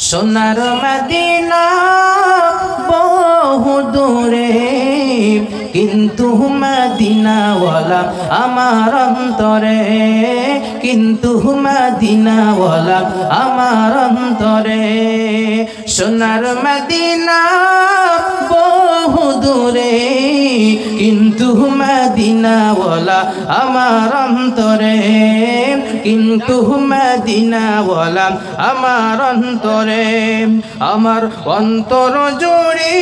সোনার মদিনা বহু দূরে, কিন্তু মদিনাওয়ালা আমার অন্তরে, কিন্তু মদিনাওয়ালা আমার অন্তরে। সোনার মদিনা বহু দূরে, কিন্তু মদিনাওয়ালা আমার অন্তরে, কিন্তু মদিনাওয়ালা আমার অন্তরে। আমার অন্তর জুড়ে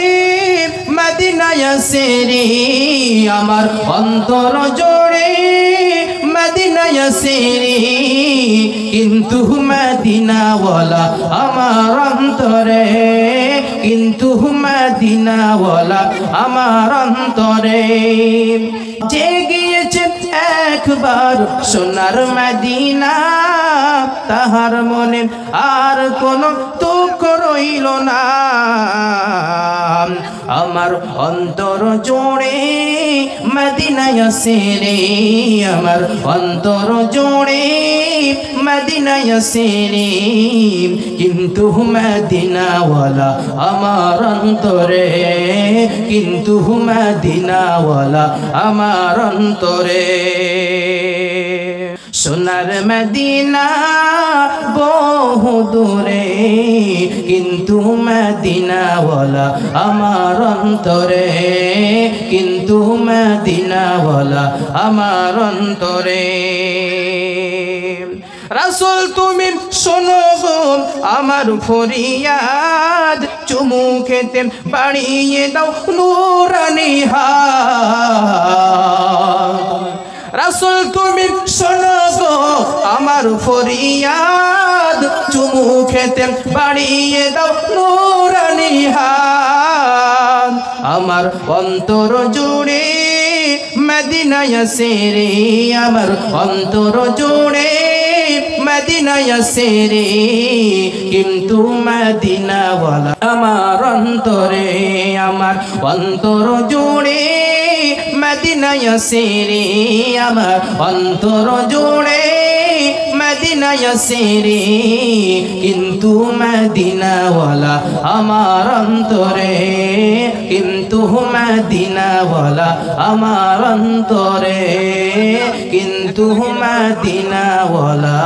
মদিনায় সেরি, আমার অন্তর জুড়ে মদিনায় সেরি, কিন্তু মদিনাওয়ালা আমার অন্তরে, কিন্তু মদিনাওয়ালা আমার অন্তরে। যে গিয়েছে একবার সোনার মদিনা, তাহার মনে আর কোনো দুঃখ রইল না। আমার অন্তর জোড়ে মদিনায় সেরে, আমার অন্তর জোড়ে মদিনায় সেরে, কিন্তু মদিনাওয়ালা আমার অন্তরে, কিন্তু মদিনাওয়ালা আমার অন্তরে। সোনার মদিনা বহু দূরে, কিন্তু মদিনাওয়ালা আমার অন্তরে, কিন্তু মদিনাওয়ালা আমার অন্তরে। রাসূল তুমি শোনো গো আমার ফরিয়াদ, চুমু খেতে বাড়িয়ে দাও নূরানি হাত। রাসূল তুমি শোনো গো আমার ফরিয়াদ, চুমু খেতে বাড়িয়ে দাও নূরানি হাত। আমার অন্তর জুড়ে মদিনায় সেরে, আমার অন্তর জুড়ে মদিনায় সেরে, কিন্তু মদিনাওয়ালা আমার অন্তরে, আমার অন্তর জুড়ে মদিনায় সেরে, আমার অন্তর জুড়ে মদিনায় সেরে, কিন্তু মদিনাওয়ালা আমার অন্তরে, কিন্তু মদিনাওয়ালা আমার অন্তরে, কিন্তু মদিনাওয়ালা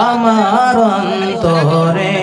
আমার অন্তরে।